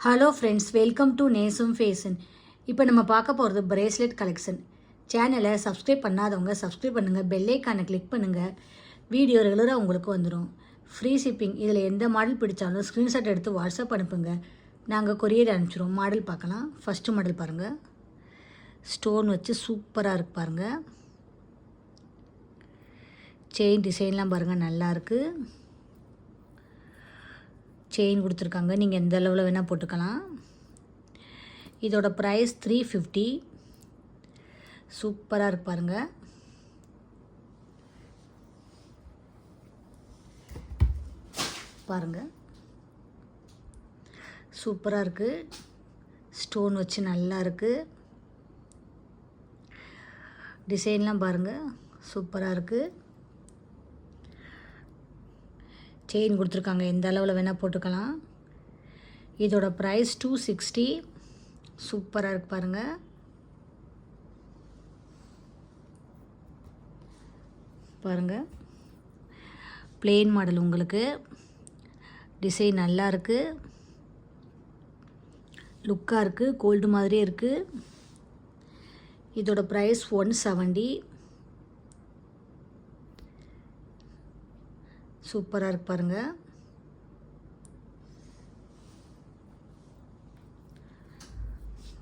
Hello friends, welcome to நேசம் fashion. இப்போ நம்ம பார்க்க போகிறது பிரேஸ்லெட் கலெக்ஷன். சேனலை சப்ஸ்கிரைப் பண்ணாதவங்க சப்ஸ்கிரைப் பண்ணுங்கள், பெல் ஐக்கானை கிளிக் பண்ணுங்கள். வீடியோ ரெகுலராக உங்களுக்கு வந்துடும். Free shipping. இதில் எந்த மாடல் பிடிச்சாலும் ஸ்க்ரீன்ஷாட் எடுத்து வாட்ஸ்அப் அனுப்புங்க, நாங்கள் கொரியர் அனுப்பிச்சிடுவோம். மாடல் பார்க்கலாம். ஃபஸ்ட்டு மாடல் பாருங்கள். ஸ்டோன் வச்சு சூப்பராக இருக்குது பாருங்கள். செயின் டிசைன்லாம் பாருங்கள், நல்லாயிருக்கு. செயின் கொடுத்துருக்காங்க, நீங்கள் எந்த அளவில் வேணால் போட்டுக்கலாம். இதோட ப்ரைஸ் 350. சூப்பராக இருக்கு பாருங்கள். பாருங்கள், சூப்பராக இருக்குது. ஸ்டோன் வச்சு நல்லா இருக்குது. டிசைன்லாம் பாருங்கள், சூப்பராக இருக்குது. செயின் கொடுத்துருக்காங்க, எந்த அளவில் வேணால் போட்டுக்கலாம். இதோட ப்ரைஸ் 260. சூப்பராக இருக்கு பாருங்கள். பாருங்கள், பிளெயின் மாடல். உங்களுக்கு டிசைன் நல்லா இருக்குது, லுக்காக இருக்குது, கோல்டு மாதிரியே இருக்குது. இதோட ப்ரைஸ் 170. சூப்பராக இருக்கு பாருங்கள்.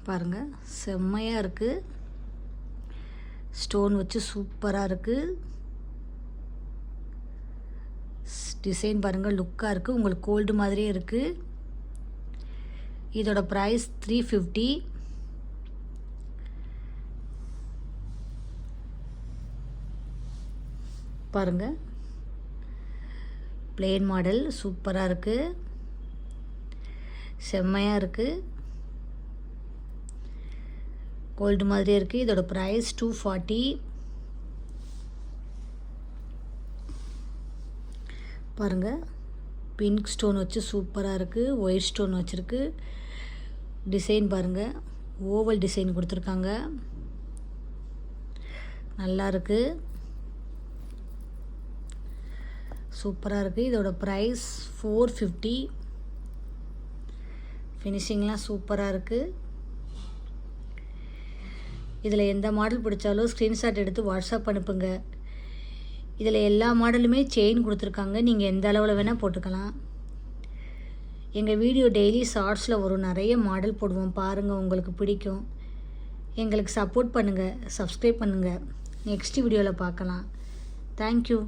பாருங்கள், செம்மையாக இருக்குது. ஸ்டோன் வச்சு சூப்பராக இருக்குது. டிசைன் பாருங்கள், லுக்காக இருக்குது, உங்களுக்கு கோல்டு மாதிரியே இருக்குது. இதோட ப்ரைஸ் 350. பாருங்கள், பிளெயின் மாடல் சூப்பராக இருக்குது, செம்மையாக இருக்குது, கோல்டு மாதிரியே இருக்குது. இதோட ப்ரைஸ் 240. பாருங்கள், பிங்க் ஸ்டோன் வச்சு சூப்பராக இருக்குது, ஒயிட் ஸ்டோன் வச்சுருக்கு. டிசைன் பாருங்கள், ஓவல் டிசைன் கொடுத்துருக்காங்க, நல்லா இருக்குது, சூப்பராக இருக்குது. இதோட ப்ரைஸ் 450. ஃபினிஷிங்லாம் சூப்பராக இருக்குது. இதில் எந்த மாடல் பிடிச்சாலும் ஸ்க்ரீன்ஷாட் எடுத்து வாட்ஸ்அப் அனுப்புங்க. இதில் எல்லா மாடலுமே செயின் கொடுத்துருக்காங்க, நீங்கள் எந்த அளவில் வேணால் போட்டுக்கலாம். எங்கள் வீடியோ டெய்லி ஷார்ட்ஸில் வரும், நிறைய மாடல் போடுவோம், பாருங்கள், உங்களுக்கு பிடிக்கும். எங்களுக்கு சப்போர்ட் பண்ணுங்கள், சப்ஸ்கிரைப் பண்ணுங்கள். நெக்ஸ்ட் வீடியோவில் பார்க்கலாம். தேங்க்யூ.